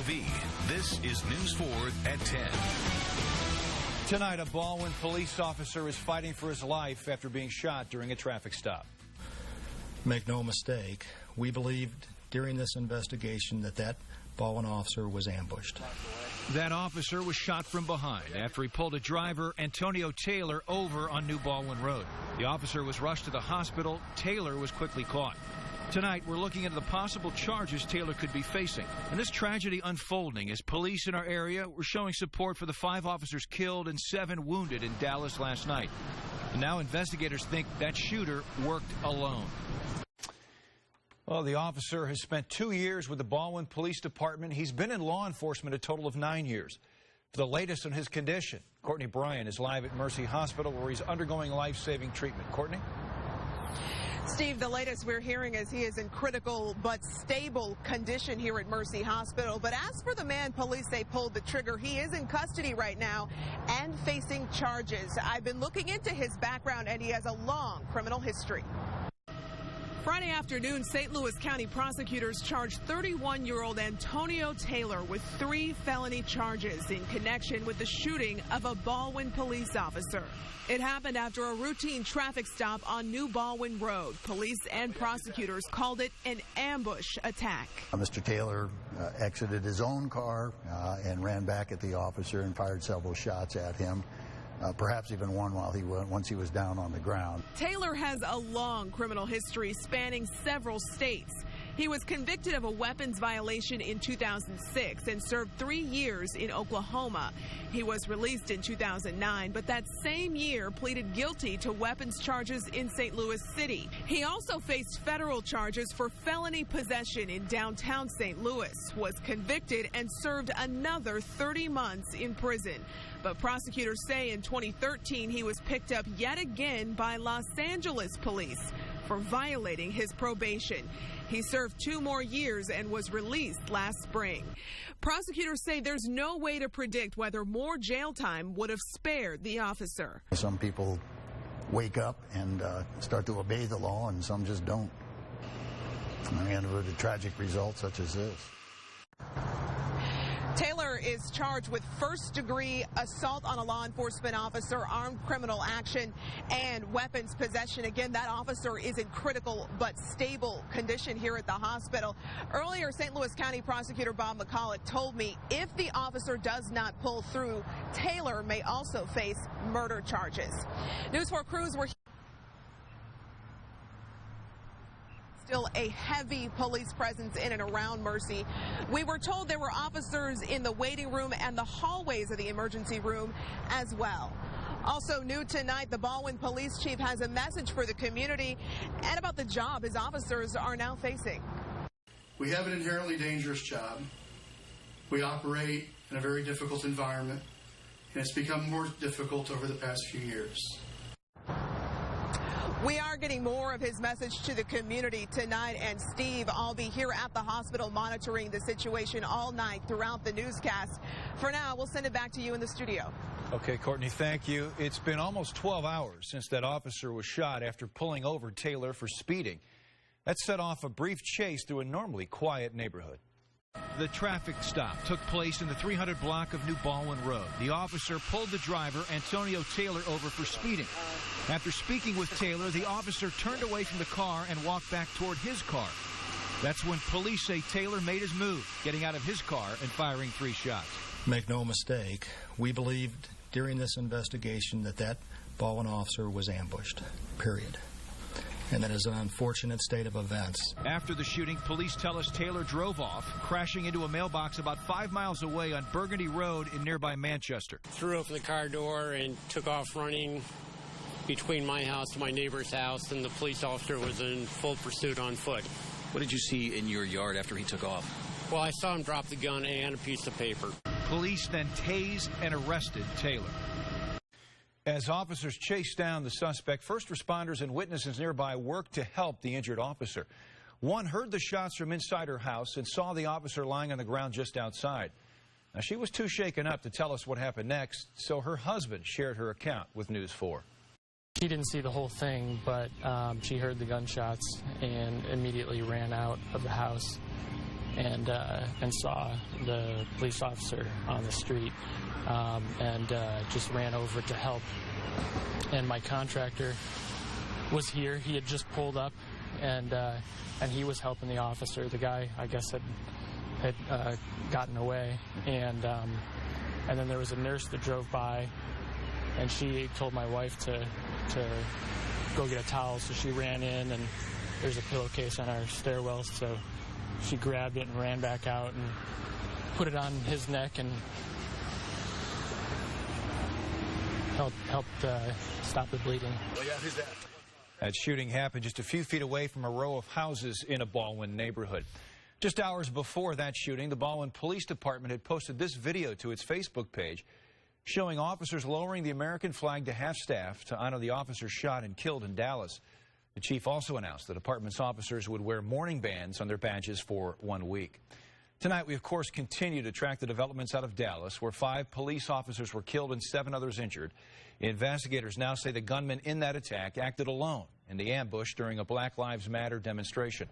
KQOV. This is News 4 at 10. Tonight, a Baldwin police officer is fighting for his life after being shot during a traffic stop. Make no mistake, we believed during this investigation that Baldwin officer was ambushed. That officer was shot from behind after he pulled a driver, Antonio Taylor, over on New Baldwin Road. The officer was rushed to the hospital. Taylor was quickly caught. Tonight, we're looking into the possible charges Taylor could be facing. And this tragedy unfolding as police in our area were showing support for the 5 officers killed and 7 wounded in Dallas last night. And now investigators think that shooter worked alone. Well, the officer has spent 2 years with the Baldwin Police Department. He's been in law enforcement a total of 9 years. For the latest on his condition, Courtney Bryan is live at Mercy Hospital where he's undergoing life-saving treatment. Courtney? Steve, the latest we're hearing is he is in critical but stable condition here at Mercy Hospital. But as for the man police say pulled the trigger, he is in custody right now and facing charges. I've been looking into his background, and he has a long criminal history. Friday afternoon, St. Louis County prosecutors charged 31-year-old Antonio Taylor with 3 felony charges in connection with the shooting of a Baldwin police officer. It happened after a routine traffic stop on New Baldwin Road. Police and prosecutors called it an ambush attack. Mr. Taylor exited his own car and ran back at the officer and fired several shots at him. Perhaps even one once he was down on the ground. Taylor has a long criminal history spanning several states. He was convicted of a weapons violation in 2006 and served 3 years in Oklahoma. He was released in 2009, but that same year pleaded guilty to weapons charges in St. Louis City. He also faced federal charges for felony possession in downtown St. Louis, was convicted and served another 30 months in prison. But prosecutors say in 2013 he was picked up yet again by Los Angeles police for violating his probation. He served 2 more years and was released last spring. Prosecutors say there's no way to predict whether more jail time would have spared the officer. Some people wake up and start to obey the law, and some just don't. And with a tragic result such as this. Taylor is charged with first-degree assault on a law enforcement officer, armed criminal action, and weapons possession. Again, that officer is in critical but stable condition here at the hospital. Earlier, St. Louis County Prosecutor Bob McCulloch told me if the officer does not pull through, Taylor may also face murder charges. News 4 crews were still a heavy police presence in and around Mercy. We were told there were officers in the waiting room and the hallways of the emergency room as well. Also new tonight, the Baldwin police chief has a message for the community and about the job his officers are now facing. We have an inherently dangerous job. We operate in a very difficult environment, and it's become more difficult over the past few years. We are getting more of his message to the community tonight, and Steve, I'll be here at the hospital monitoring the situation all night throughout the newscast. For now, we'll send it back to you in the studio. Okay, Courtney, thank you. It's been almost 12 hours since that officer was shot after pulling over Taylor for speeding. That set off a brief chase through a normally quiet neighborhood. The traffic stop took place in the 300 block of New Baldwin Road. The officer pulled the driver, Antonio Taylor, over for speeding. After speaking with Taylor, the officer turned away from the car and walked back toward his car. That's when police say Taylor made his move, getting out of his car and firing 3 shots. Make no mistake, we believed during this investigation that Baldwin officer was ambushed, period. And that is an unfortunate state of events. After the shooting, police tell us Taylor drove off, crashing into a mailbox about 5 miles away on Burgundy Road in nearby Manchester. Threw open the car door and took off running between my house and my neighbor's house, and the police officer was in full pursuit on foot. What did you see in your yard after he took off? Well, I saw him drop the gun and a piece of paper. Police then tased and arrested Taylor. As officers chased down the suspect, first responders and witnesses nearby worked to help the injured officer. One heard the shots from inside her house and saw the officer lying on the ground just outside. Now, she was too shaken up to tell us what happened next, so her husband shared her account with News 4. She didn't see the whole thing, but she heard the gunshots and immediately ran out of the house. and saw the police officer on the street and just ran over to help. And my contractor was here. He had just pulled up, and he was helping the officer. The guy, I guess, had gotten away, and then there was a nurse that drove by, and she told my wife to go get a towel, so she ran in, and there's a pillowcase on our stairwell, so she grabbed it and ran back out and put it on his neck and helped stop the bleeding. That shooting happened just a few feet away from a row of houses in a Baldwin neighborhood. Just hours before that shooting, the Baldwin Police Department had posted this video to its Facebook page showing officers lowering the American flag to half-staff to honor the officers shot and killed in Dallas. The chief also announced the department's officers would wear mourning bands on their badges for 1 week. Tonight, we, of course, continue to track the developments out of Dallas, where 5 police officers were killed and 7 others injured. Investigators now say the gunman in that attack acted alone in the ambush during a Black Lives Matter demonstration.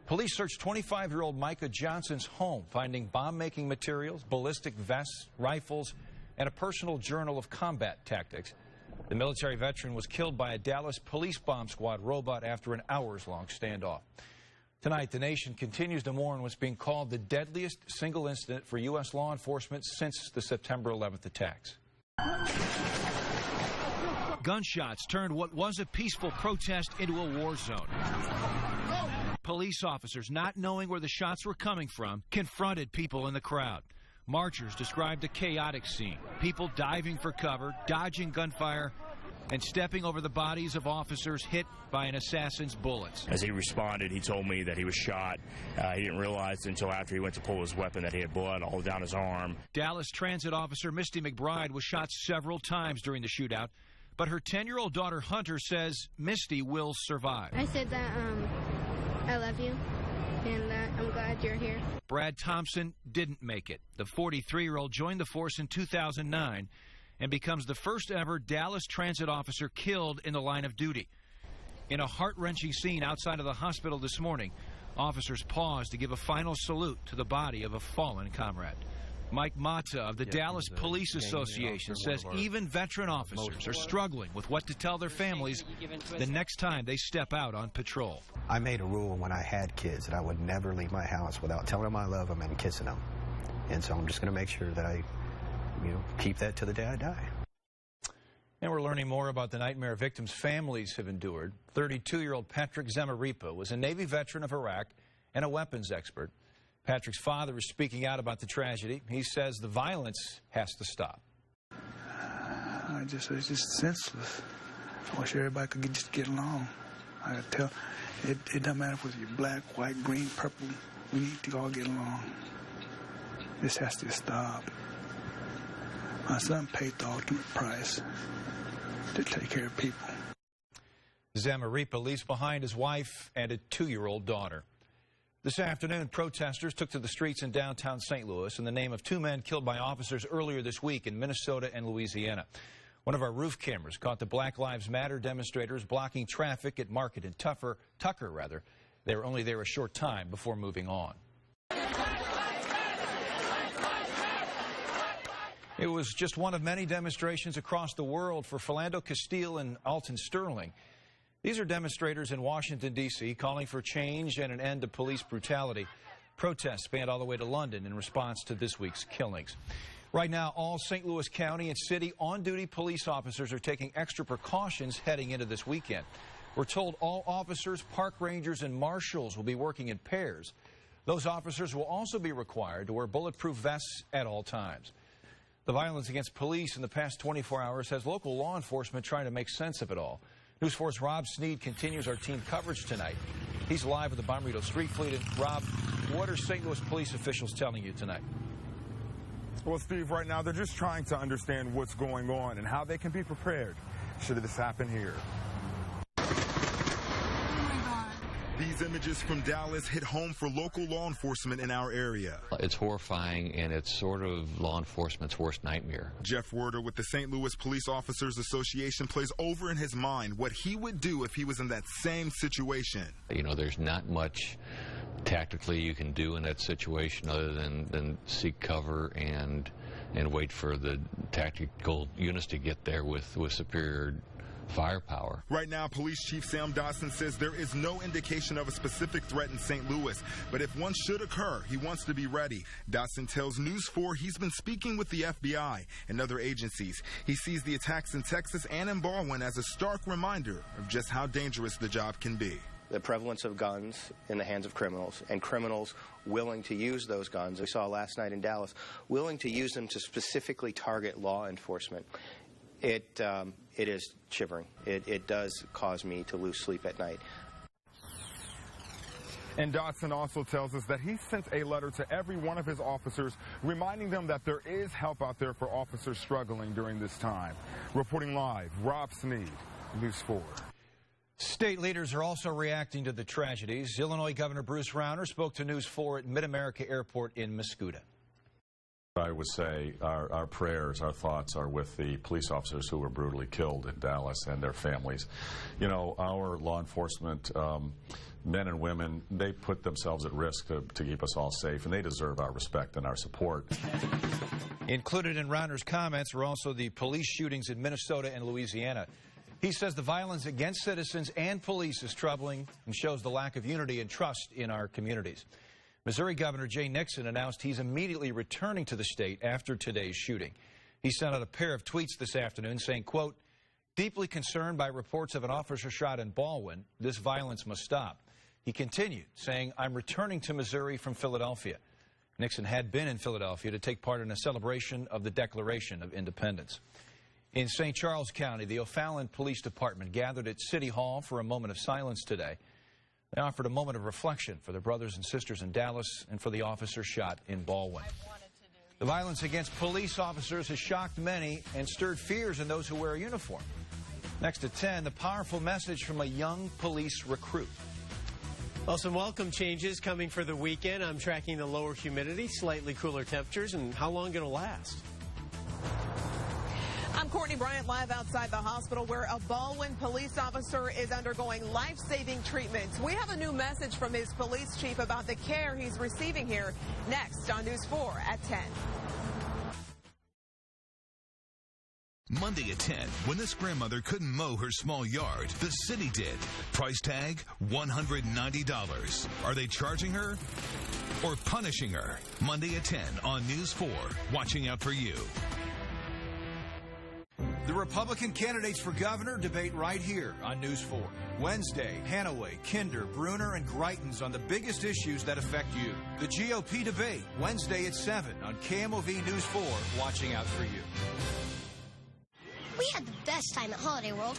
Police searched 25-year-old Micah Johnson's home, finding bomb-making materials, ballistic vests, rifles, and a personal journal of combat tactics. The military veteran was killed by a Dallas police bomb squad robot after an hours-long standoff. Tonight, the nation continues to mourn what's being called the deadliest single incident for U.S. law enforcement since the September 11th attacks. Gunshots turned what was a peaceful protest into a war zone. Police officers, not knowing where the shots were coming from, confronted people in the crowd. Marchers described a chaotic scene, people diving for cover, dodging gunfire, and stepping over the bodies of officers hit by an assassin's bullets. As he responded, he told me that he was shot. He didn't realize until after he went to pull his weapon that he had blood all down his arm. Dallas Transit officer Misty McBride was shot several times during the shootout, but her 10-year-old daughter Hunter says Misty will survive. I said that I love you, and I'm glad you're here. Brad Thompson didn't make it. The 43-year-old joined the force in 2009 and becomes the first ever Dallas Transit officer killed in the line of duty. In a heart-wrenching scene outside of the hospital this morning, officers paused to give a final salute to the body of a fallen comrade. Mike Mata of the Dallas Police Association says even veteran officers are struggling with what to tell their families the next time they step out on patrol. I made a rule when I had kids that I would never leave my house without telling them I love them and kissing them. And so I'm just going to make sure that I keep that to the day I die. And we're learning more about the nightmare victims' families have endured. 32-year-old Patrick Zemaripa was a Navy veteran of Iraq and a weapons expert. Patrick's father is speaking out about the tragedy. He says the violence has to stop. It's just senseless. I wish everybody could just get along. I tell, it doesn't matter whether you're black, white, green, purple. We need to all get along. This has to stop. My son paid the ultimate price to take care of people. Zemaripa leaves behind his wife and a 2-year-old daughter. This afternoon, protesters took to the streets in downtown St. Louis in the name of 2 men killed by officers earlier this week in Minnesota and Louisiana. One of our roof cameras caught the Black Lives Matter demonstrators blocking traffic at Market and Tucker. They were only there a short time before moving on. It was just one of many demonstrations across the world for Philando Castile and Alton Sterling. These are demonstrators in Washington, D.C., calling for change and an end to police brutality. Protests spanned all the way to London in response to this week's killings. Right now, all St. Louis County and city on-duty police officers are taking extra precautions heading into this weekend. We're told all officers, park rangers, and marshals will be working in pairs. Those officers will also be required to wear bulletproof vests at all times. The violence against police in the past 24 hours has local law enforcement trying to make sense of it all. News 4's Rob Sneed continues our team coverage tonight. He's live with the Bommarito Street Fleet. And Rob, what are St. Louis police officials telling you tonight? Well, Steve, right now they're just trying to understand what's going on and how they can be prepared should this happen here. These images from Dallas hit home for local law enforcement in our area. It's horrifying, and it's sort of law enforcement's worst nightmare. Jeff Werder with the St. Louis Police Officers Association plays over in his mind what he would do if he was in that same situation. You know, there's not much tactically you can do in that situation other than seek cover and wait for the tactical units to get there with superior firepower. Right now, Police Chief Sam Dotson says there is no indication of a specific threat in St. Louis, but if one should occur, he wants to be ready. Dotson tells News 4 he's been speaking with the FBI and other agencies. He sees the attacks in Texas and in Baldwin as a stark reminder of just how dangerous the job can be. The prevalence of guns in the hands of criminals and criminals willing to use those guns, we saw last night in Dallas, willing to use them to specifically target law enforcement. It is shivering. It does cause me to lose sleep at night. And Dotson also tells us that he sent a letter to every one of his officers reminding them that there is help out there for officers struggling during this time. Reporting live, Rob Sneed, News 4. State leaders are also reacting to the tragedies. Illinois Governor Bruce Rauner spoke to News 4 at Mid-America Airport in Mascoutah. I would say our prayers, our thoughts are with the police officers who were brutally killed in Dallas and their families. You know, our law enforcement men and women, they put themselves at risk to keep us all safe, and they deserve our respect and our support. Included in Rauner's comments were also the police shootings in Minnesota and Louisiana. He says the violence against citizens and police is troubling and shows the lack of unity and trust in our communities. Missouri Governor Jay Nixon announced he's immediately returning to the state after today's shooting. He sent out a pair of tweets this afternoon saying, quote, "Deeply concerned by reports of an officer shot in Baldwin, this violence must stop." He continued, saying, "I'm returning to Missouri from Philadelphia." Nixon had been in Philadelphia to take part in a celebration of the Declaration of Independence. In St. Charles County, the O'Fallon Police Department gathered at City Hall for a moment of silence today. They offered a moment of reflection for their brothers and sisters in Dallas and for the officer shot in Baldwin. The violence against police officers has shocked many and stirred fears in those who wear a uniform. Next at 10, the powerful message from a young police recruit. Well, some welcome changes coming for the weekend. I'm tracking the lower humidity, slightly cooler temperatures, and how long it'll last. I'm Courtney Bryant, live outside the hospital where a Baldwin police officer is undergoing life-saving treatments. We have a new message from his police chief about the care he's receiving here next on News 4 at 10. Monday at 10, when this grandmother couldn't mow her small yard, the city did. Price tag, $190. Are they charging her or punishing her? Monday at 10 on News 4, watching out for you. The Republican candidates for governor debate right here on News 4. Wednesday, Hanaway, Kinder, Bruner, and Greitens on the biggest issues that affect you. The GOP debate, Wednesday at 7 on KMOV News 4, watching out for you. We had the best time at Holiday World.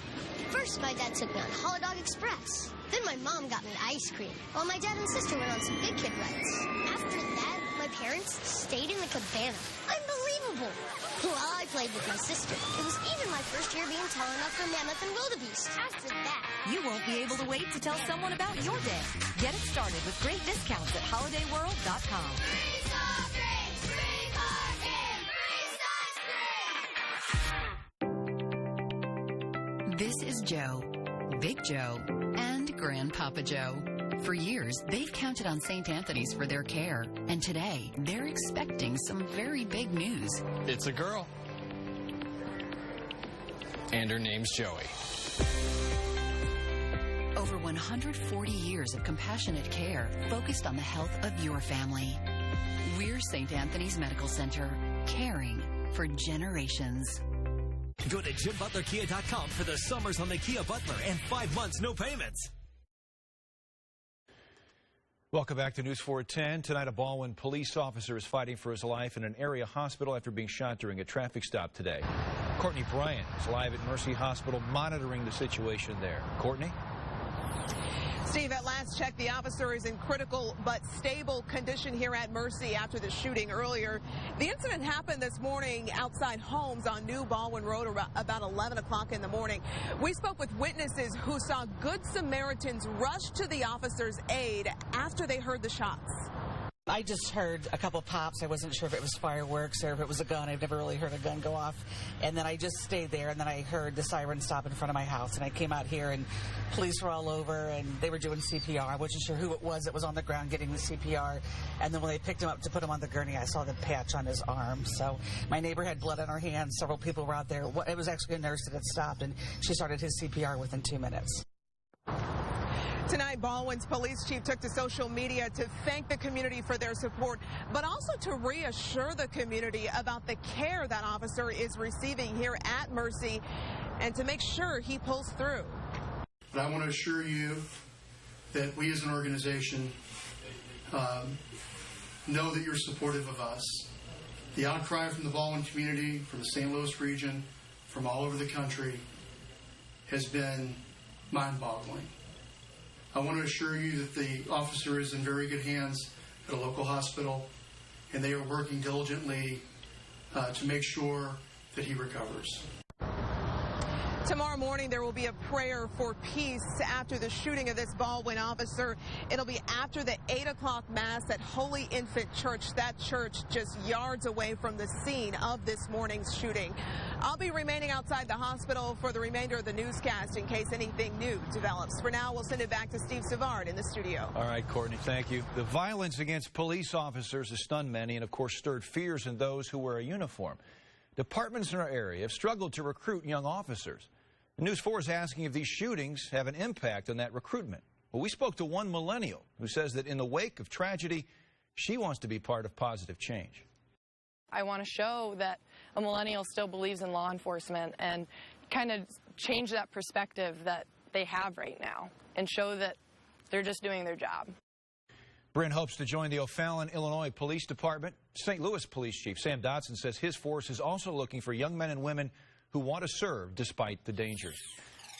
First, my dad took me on Holidog Express. Then my mom got me ice cream, while my dad and sister went on some big kid rides. After that, my parents stayed in the cabana. Unbelievable! While I played with my sister. It was even my first year being tall enough for Mammoth and Wildebeest. After that, you won't be able to wait to tell someone about your day. Get it started with great discounts at holidayworld.com. This is Joe, Big Joe, and Grandpapa Joe. For years, they've counted on St. Anthony's for their care, and today, they're expecting some very big news. It's a girl. And her name's Joey. Over 140 years of compassionate care focused on the health of your family. We're St. Anthony's Medical Center, caring for generations. Go to JimButlerKia.com for the summers on the Kia Butler and 5 months no payments. Welcome back to News 4 at 10. Tonight, a Baldwin police officer is fighting for his life in an area hospital after being shot during a traffic stop today. Courtney Bryant is live at Mercy Hospital monitoring the situation there. Courtney? Steve, at last check, the officer is in critical but stable condition here at Mercy after the shooting earlier. The incident happened this morning outside homes on New Baldwin Road about 11 o'clock in the morning. We spoke with witnesses who saw Good Samaritans rush to the officer's aid after they heard the shots. I just heard a couple pops. I wasn't sure if it was fireworks or if it was a gun. I've never really heard a gun go off. And then I just stayed there, and then I heard the siren stop in front of my house. And I came out here, and police were all over, and they were doing CPR. I wasn't sure who it was that was on the ground getting the CPR. And then when they picked him up to put him on the gurney, I saw the patch on his arm. So my neighbor had blood on her hands. Several people were out there. It was actually a nurse that had stopped, and she started his CPR within 2 minutes. Tonight, Baldwin's police chief took to social media to thank the community for their support, but also to reassure the community about the care that officer is receiving here at Mercy and to make sure he pulls through. But I want to assure you that we as an organization know that you're supportive of us. The outcry from the Baldwin community, from the St. Louis region, from all over the country has been mind-boggling. I want to assure you that the officer is in very good hands at a local hospital, and they are working diligently to make sure that he recovers. Tomorrow morning, there will be a prayer for peace after the shooting of this Baldwin officer. It'll be after the 8 o'clock Mass at Holy Infant Church, that church just yards away from the scene of this morning's shooting. I'll be remaining outside the hospital for the remainder of the newscast in case anything new develops. For now, we'll send it back to Steve Savard in the studio. All right, Courtney, thank you. The violence against police officers has stunned many and, of course, stirred fears in those who wear a uniform. Departments in our area have struggled to recruit young officers. News 4 is asking if these shootings have an impact on that recruitment. Well, we spoke to one millennial who says that in the wake of tragedy, she wants to be part of positive change. I want to show that a millennial still believes in law enforcement and kind of change that perspective that they have right now and show that they're just doing their job. Bryn hopes to join the O'Fallon, Illinois Police Department. St. Louis Police Chief Sam Dodson says his force is also looking for young men and women who want to serve despite the dangers.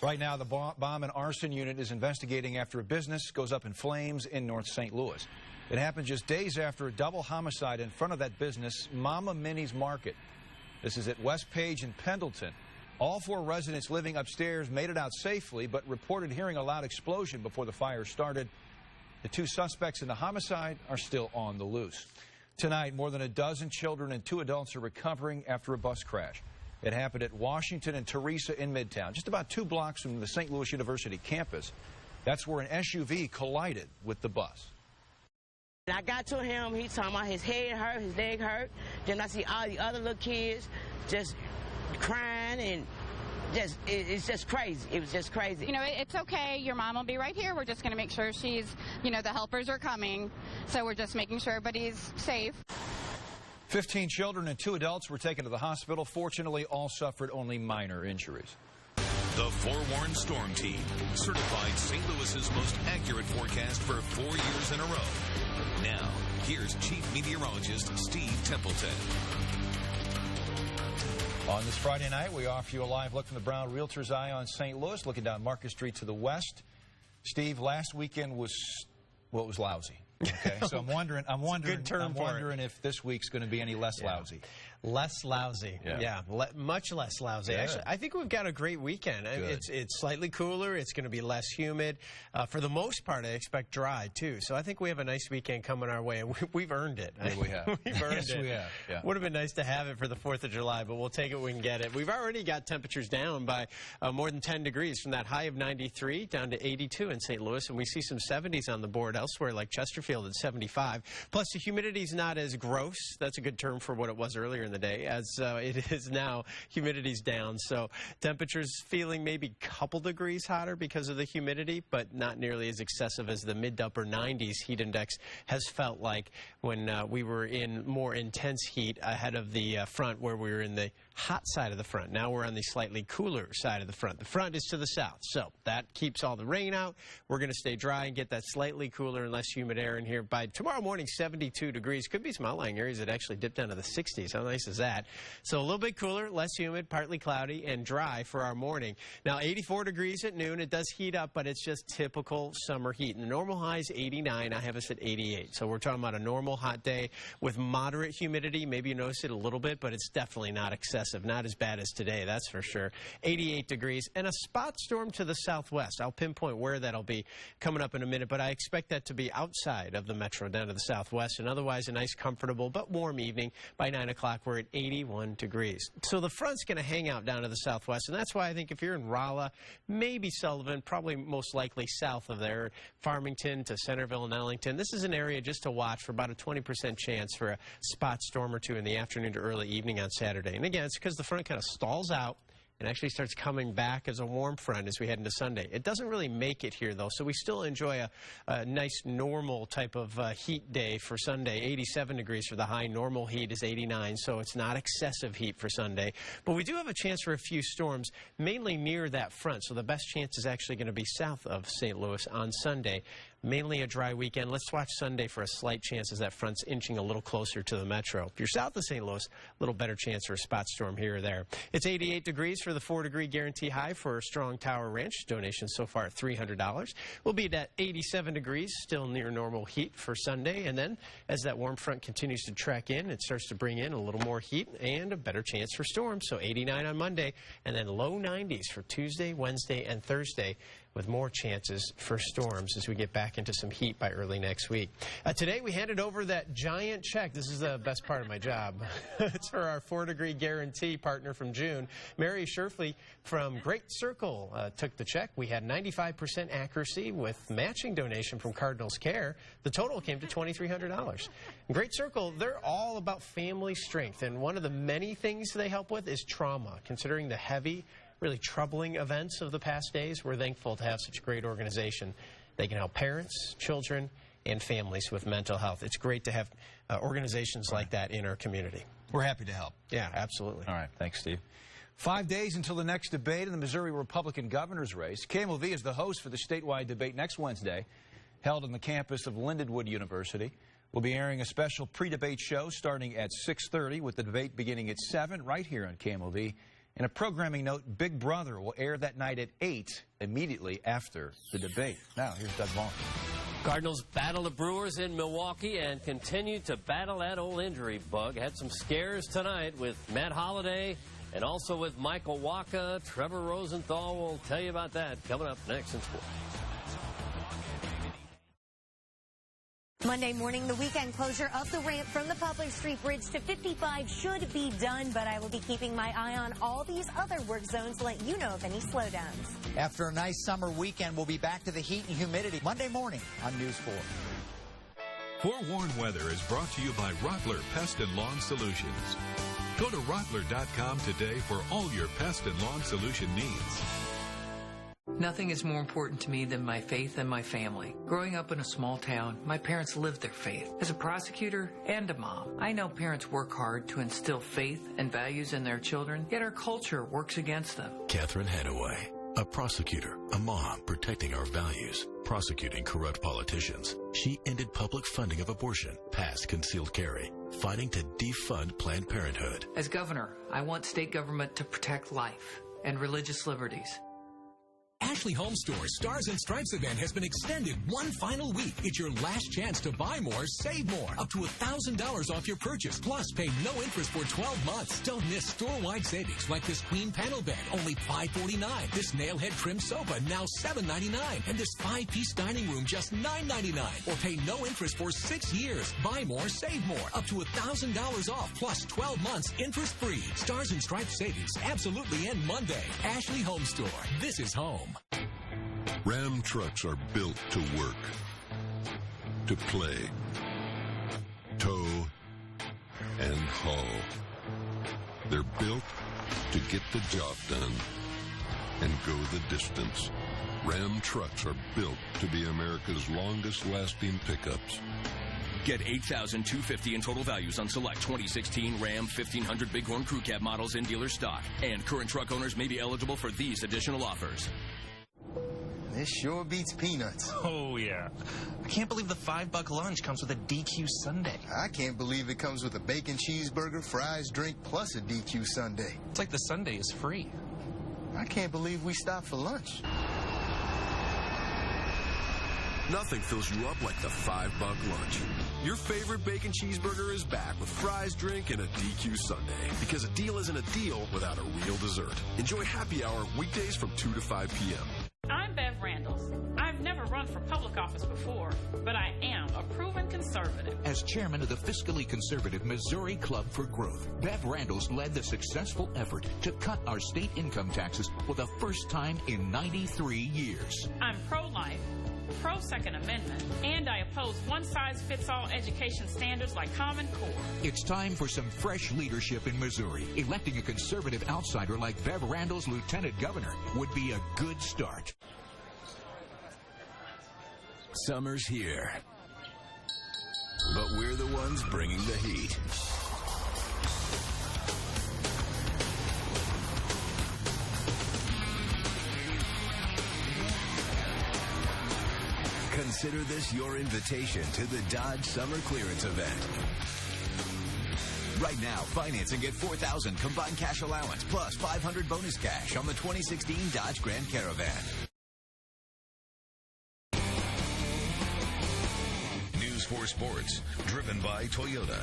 Right now, the bomb and arson unit is investigating after a business goes up in flames in North St. Louis. It happened just days after a double homicide in front of that business, Mama Minnie's Market. This is at West Page and Pendleton. All 4 residents living upstairs made it out safely, but reported hearing a loud explosion before the fire started. The 2 suspects in the homicide are still on the loose. Tonight, more than a dozen children and 2 adults are recovering after a bus crash. It happened at Washington and Teresa in Midtown, just about 2 blocks from the St. Louis University campus. That's where an SUV collided with the bus. I got to him, he talking about his head hurt, his leg hurt. Then I see all the other little kids just crying and it's just crazy. It was just crazy. You know, it's okay. Your mom will be right here. We're just going to make sure she's, you know, the helpers are coming. So we're just making sure everybody's safe. 15 children and 2 adults were taken to the hospital. Fortunately, all suffered only minor injuries. The Forewarned Storm Team, certified St. Louis's most accurate forecast for 4 years in a row. Now, here's Chief Meteorologist Steve Templeton. On this Friday night, we offer you a live look from the Brown Realtor's Eye on St. Louis, looking down Market Street to the west. Steve, last weekend was lousy. Okay, so I'm wondering if this week's going to be any less lousy. Less lousy, much less lousy. Yeah. Actually, I think we've got a great weekend. It's slightly cooler. It's going to be less humid. For the most part, I expect dry too. So I think we have a nice weekend coming our way, and we've earned it. Yeah, we have. We've earned it. We have. Yeah. Would have been nice to have it for the 4th of July, but we'll take it when we can get it. We've already got temperatures down by more than 10 degrees, from that high of 93 down to 82 in St. Louis, and we see some 70s on the board elsewhere, like Chesterfield at 75. Plus, the humidity's not as gross. That's a good term for what it was earlier in the day, as it is now. Humidity's down, so temperatures feeling maybe a couple degrees hotter because of the humidity, but not nearly as excessive as the mid to upper 90s heat index has felt like when we were in more intense heat ahead of the front, where we were in the hot side of the front. Now we're on the slightly cooler side of the front. The front is to the south, so that keeps all the rain out. We're going to stay dry and get that slightly cooler and less humid air in here. By tomorrow morning, 72 degrees. Could be some outlying areas that actually dip down to the 60s. How nice nice is that? So a little bit cooler, less humid, partly cloudy, and dry for our morning. Now, 84 degrees at noon. It does heat up, but it's just typical summer heat. And the normal high is 89. I have us at 88. So we're talking about a normal hot day with moderate humidity. Maybe you notice it a little bit, but it's definitely not excessive. Not as bad as today, that's for sure. 88 degrees and a spot storm to the southwest. I'll pinpoint where that'll be coming up in a minute, but I expect that to be outside of the metro down to the southwest, and otherwise a nice, comfortable, but warm evening. By 9 o'clock, we're at 81 degrees. So the front's going to hang out down to the southwest, and that's why I think if you're in Rolla, maybe Sullivan, probably most likely south of there, Farmington to Centerville and Ellington, this is an area just to watch for about a 20% chance for a spot storm or two in the afternoon to early evening on Saturday. And again, it's because the front kind of stalls out and actually starts coming back as a warm front as we head into Sunday. It doesn't really make it here, though, so we still enjoy a nice normal type of heat day for Sunday. 87 degrees for the high. Normal heat is 89, so it's not excessive heat for Sunday. But we do have a chance for a few storms, mainly near that front, so the best chance is actually going to be south of St. Louis on Sunday. Mainly a dry weekend. Let's watch Sunday for a slight chance as that front's inching a little closer to the metro. If you're south of St. Louis, a little better chance for a spot storm here or there. It's 88 degrees for the 4-degree guarantee high for Strong Tower Ranch. Donations so far at $300. We'll be at 87 degrees, still near normal heat for Sunday. And then as that warm front continues to track in, it starts to bring in a little more heat and a better chance for storms. So 89 on Monday and then low 90s for Tuesday, Wednesday, and Thursday, with more chances for storms as we get back into some heat by early next week. Today, we handed over that giant check. This is the best part of my job. It's for our 4-degree guarantee partner from June. Mary Scherfle from Great Circle took the check. We had 95% accuracy with matching donation from Cardinals Care. The total came to $2,300. Great Circle, they're all about family strength, and one of the many things they help with is trauma. Considering the heavy, really troubling events of the past days, we're thankful to have such a great organization. They can help parents, children, and families with mental health. It's great to have organizations like that in our community. We're happy to help. Yeah, absolutely. All right. Thanks, Steve. 5 days until the next debate in the Missouri Republican governor's race. KMOV is the host for the statewide debate next Wednesday, held on the campus of Lindenwood University. We'll be airing a special pre-debate show starting at 6:30 with the debate beginning at 7 right here on KMOV. In a programming note, Big Brother will air that night at 8, immediately after the debate. Now, here's Doug Vaughn. Cardinals battle the Brewers in Milwaukee and continue to battle that old injury bug. Had some scares tonight with Matt Holliday and also with Michael Wacha. Trevor Rosenthal will tell you about that coming up next in sports. Monday morning, the weekend closure of the ramp from the Poplar Street Bridge to 55 should be done, but I will be keeping my eye on all these other work zones to let you know of any slowdowns. After a nice summer weekend, we'll be back to the heat and humidity Monday morning on News 4. Forewarned Weather is brought to you by Rottler Pest and Lawn Solutions. Go to Rottler.com today for all your pest and lawn solution needs. Nothing is more important to me than my faith and my family. Growing up in a small town, my parents lived their faith. As a prosecutor and a mom, I know parents work hard to instill faith and values in their children, yet our culture works against them. Catherine Hadaway, a prosecutor, a mom protecting our values, prosecuting corrupt politicians. She ended public funding of abortion, passed concealed carry, fighting to defund Planned Parenthood. As governor, I want state government to protect life and religious liberties. Ashley Home Store's Stars and Stripes event has been extended one final week. It's your last chance to buy more, save more. Up to $1,000 off your purchase, plus pay no interest for 12 months. Don't miss store-wide savings like this queen panel bed, only $549. This nailhead trim sofa, now $799. And this 5-piece dining room, just $999. Or pay no interest for 6 years. Buy more, save more. Up to $1,000 off, plus 12 months interest-free. Stars and Stripes savings absolutely end Monday. Ashley Home Store. This is home. Ram trucks are built to work, to play, tow, and haul. They're built to get the job done and go the distance. Ram trucks are built to be America's longest-lasting pickups. Get $8,250 in total values on select 2016 Ram 1500 Bighorn Crew Cab models in dealer stock. And current truck owners may be eligible for these additional offers. This sure beats peanuts. Oh, yeah. I can't believe the $5 lunch comes with a DQ sundae. I can't believe it comes with a bacon cheeseburger, fries, drink, plus a DQ sundae. It's like the sundae is free. I can't believe we stopped for lunch. Nothing fills you up like the $5 lunch. Your favorite bacon cheeseburger is back with fries, drink, and a DQ sundae. Because a deal isn't a deal without a real dessert. Enjoy happy hour weekdays from 2 to 5 p.m. I'm Bev Randles. I've never run for public office before, but I am a proven conservative. As chairman of the fiscally conservative Missouri Club for Growth, Bev Randles led the successful effort to cut our state income taxes for the first time in 93 years. I'm pro-life, pro-Second Amendment, and I oppose one-size-fits-all education standards like Common Core. It's time for some fresh leadership in Missouri. Electing a conservative outsider like Bev Randles lieutenant governor would be a good start. Summer's here, but we're the ones bringing the heat. Consider this your invitation to the Dodge Summer Clearance Event. Right now, finance and get $4,000 combined cash allowance plus $500 bonus cash on the 2016 Dodge Grand Caravan. News 4 Sports, driven by Toyota.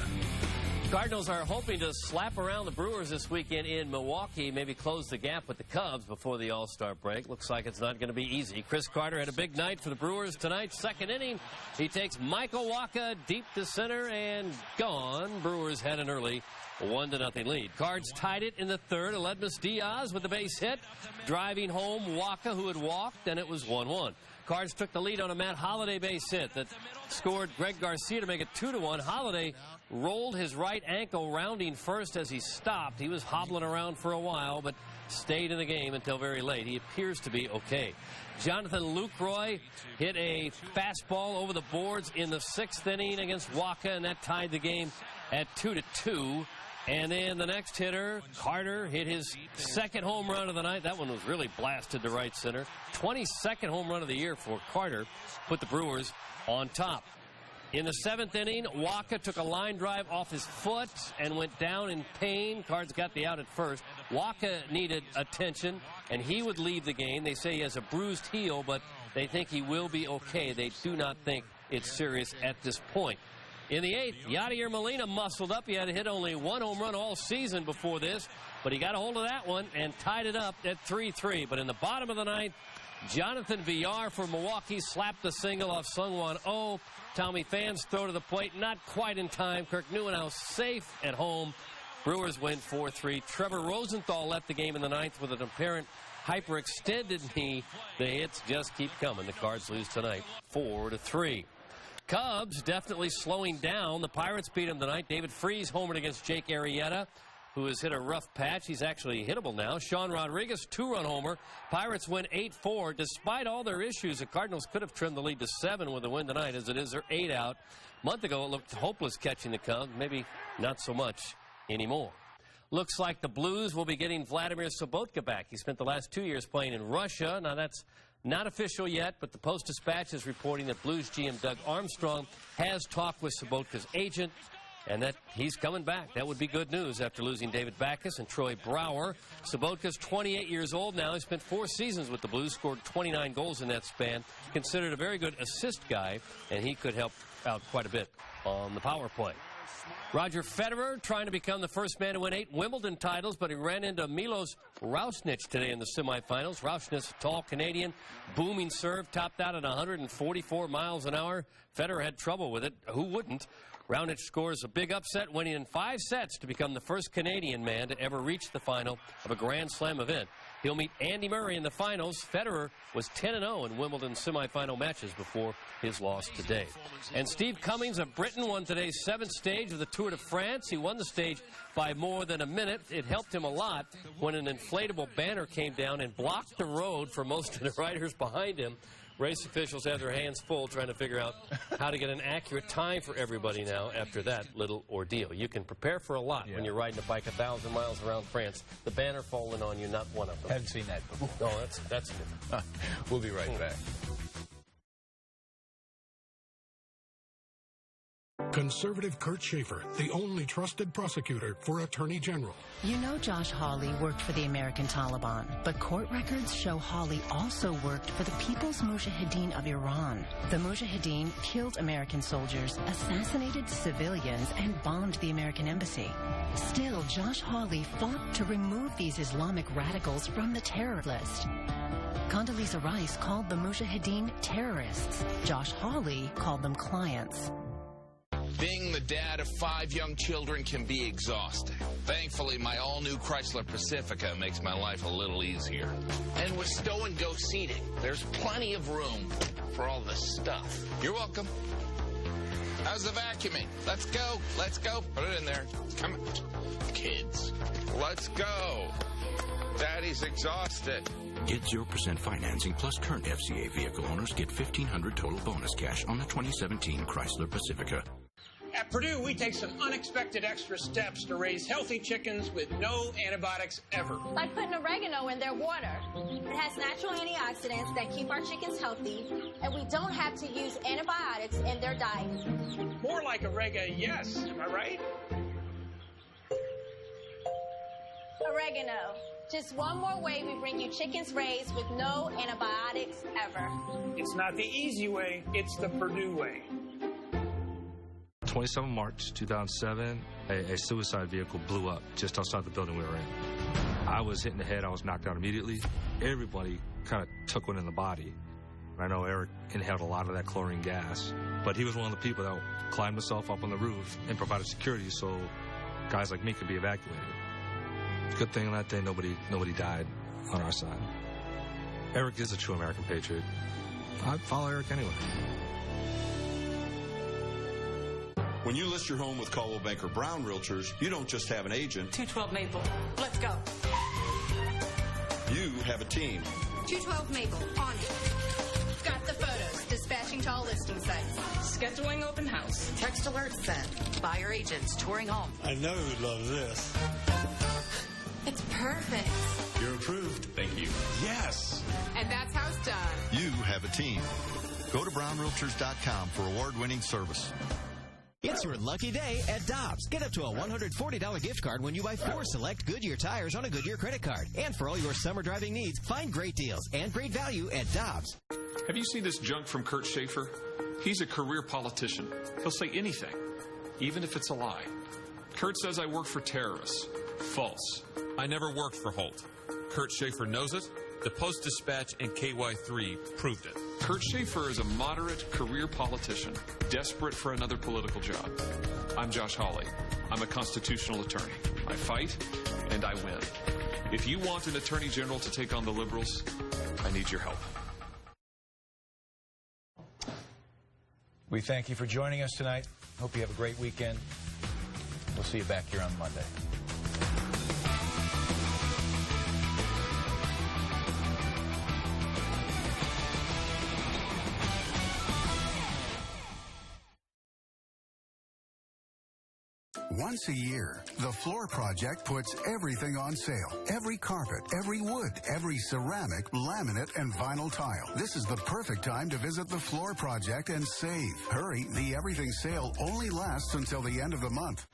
Cardinals are hoping to slap around the Brewers this weekend in Milwaukee, maybe close the gap with the Cubs before the All-Star break. Looks like it's not going to be easy. Chris Carter had a big night for the Brewers tonight. Second inning, he takes Michael Wacha deep to center and gone. Brewers had an early 1-0 lead. Cards tied it in the third. Aledmus Diaz with the base hit, driving home Wacha, who had walked, and it was 1-1. Cards took the lead on a Matt Holliday base hit that scored Greg Garcia to make it 2-1. Holliday rolled his right ankle rounding first as he stopped. He was hobbling around for a while, but stayed in the game until very late. He appears to be okay. Jonathan Lucroy hit a fastball over the boards in the 6th inning against Wacha, and that tied the game at 2-2. And then the next hitter, Carter, hit his second home run of the night. That one was really blasted to right center. 22nd home run of the year for Carter. Put the Brewers on top. In the 7th inning, Wacha took a line drive off his foot and went down in pain. Cards got the out at first. Wacha needed attention, and he would leave the game. They say he has a bruised heel, but they think he will be okay. They do not think it's serious at this point. In the 8th, Yadier Molina muscled up. He had hit only one home run all season before this, but he got a hold of that one and tied it up at 3-3. But in the bottom of the 9th, Jonathan Villar for Milwaukee slapped the single off Seung-Won Oh. Tommy Phan's throw to the plate, not quite in time. Kirk Neuenhuis safe at home. Brewers win 4-3. Trevor Rosenthal left the game in the 9th with an apparent hyperextended knee. The hits just keep coming. The Cards lose tonight 4-3. Cubs definitely slowing down. The Pirates beat them tonight. David Freese homered against Jake Arrieta, who has hit a rough patch. He's actually hittable now. Sean Rodriguez, 2-run homer. Pirates win 8-4. Despite all their issues, the Cardinals could have trimmed the lead to 7 with a win tonight. As it is, they're 8 out. A month ago, it looked hopeless catching the Cubs. Maybe not so much anymore. Looks like the Blues will be getting Vladimir Sobotka back. He spent the last 2 years playing in Russia. Now, that's not official yet, but the Post-Dispatch is reporting that Blues GM Doug Armstrong has talked with Sobotka's agent and that he's coming back. That would be good news after losing David Backus and Troy Brouwer. Sobotka's 28 years old now. He spent 4 seasons with the Blues, scored 29 goals in that span. Considered a very good assist guy, and he could help out quite a bit on the power play. Roger Federer trying to become the first man to win 8 Wimbledon titles, but he ran into Milos Raonic today in the semifinals. Raonic, a tall Canadian, booming serve, topped out at 144 miles an hour. Federer had trouble with it. Who wouldn't? Raonic scores a big upset, winning in 5 sets to become the first Canadian man to ever reach the final of a Grand Slam event. He'll meet Andy Murray in the finals. Federer was 10-0 in Wimbledon semifinal matches before his loss today. And Steve Cummings of Britain won today's 7th stage of the Tour de France. He won the stage by more than a minute. It helped him a lot when an inflatable banner came down and blocked the road for most of the riders behind him. Race officials have their hands full trying to figure out how to get an accurate time for everybody now after that little ordeal. You can prepare for a lot when you're riding a bike 1,000 miles around France. The banner falling on you, not one of them. Haven't seen that before. No, that's good. We'll be right back. Conservative Kurt Schaefer, the only trusted prosecutor for Attorney General. You know Josh Hawley worked for the American Taliban, but court records show Hawley also worked for the People's Mujahideen of Iran. The Mujahideen killed American soldiers, assassinated civilians, and bombed the American embassy. Still, Josh Hawley fought to remove these Islamic radicals from the terror list. Condoleezza Rice called the Mujahideen terrorists. Josh Hawley called them clients. Being the dad of 5 young children can be exhausting. Thankfully, my all-new Chrysler Pacifica makes my life a little easier. And with stow and go seating, there's plenty of room for all this stuff. You're welcome. How's the vacuuming? Let's go. Let's go. Put it in there. Come on. Kids, let's go. Daddy's exhausted. Get 0% financing plus current FCA vehicle owners get $1,500 total bonus cash on the 2017 Chrysler Pacifica. At Purdue, we take some unexpected extra steps to raise healthy chickens with no antibiotics ever. Like putting oregano in their water. It has natural antioxidants that keep our chickens healthy, and we don't have to use antibiotics in their diet. More like oregano, yes. Am I right? Oregano. Just one more way we bring you chickens raised with no antibiotics ever. It's not the easy way, it's the Purdue way. 27 March 2007, a suicide vehicle blew up just outside the building we were in. I was hit in the head. I was knocked out immediately. Everybody kind of took one in the body. I know Eric inhaled a lot of that chlorine gas, but he was one of the people that climbed himself up on the roof and provided security so guys like me could be evacuated. Good thing that day nobody died on our side. Eric is a true American patriot. I'd follow Eric anyway. When you list your home with Coldwell Banker Brown Realtors, you don't just have an agent. 212 Maple. Let's go. You have a team. 212 Maple. On it. Got the photos. Dispatching to all listing sites. Scheduling open house. Text alerts sent. Buyer agents touring home. I know you'd love this. It's perfect. You're approved. Thank you. Yes. And that's how it's done. You have a team. Go to brownrealtors.com for award-winning service. It's your lucky day at Dobbs. Get up to a $140 gift card when you buy 4 select Goodyear tires on a Goodyear credit card. And for all your summer driving needs, find great deals and great value at Dobbs. Have you seen this junk from Kurt Schaefer? He's a career politician. He'll say anything, even if it's a lie. Kurt says I work for terrorists. False. I never worked for Holt. Kurt Schaefer knows it. The Post-Dispatch and KY3 proved it. Kurt Schaefer is a moderate career politician, desperate for another political job. I'm Josh Hawley. I'm a constitutional attorney. I fight, and I win. If you want an attorney general to take on the liberals, I need your help. We thank you for joining us tonight. Hope you have a great weekend. We'll see you back here on Monday. Once a year, the Floor Project puts everything on sale. Every carpet, every wood, every ceramic, laminate, and vinyl tile. This is the perfect time to visit the Floor Project and save. Hurry, the everything sale only lasts until the end of the month.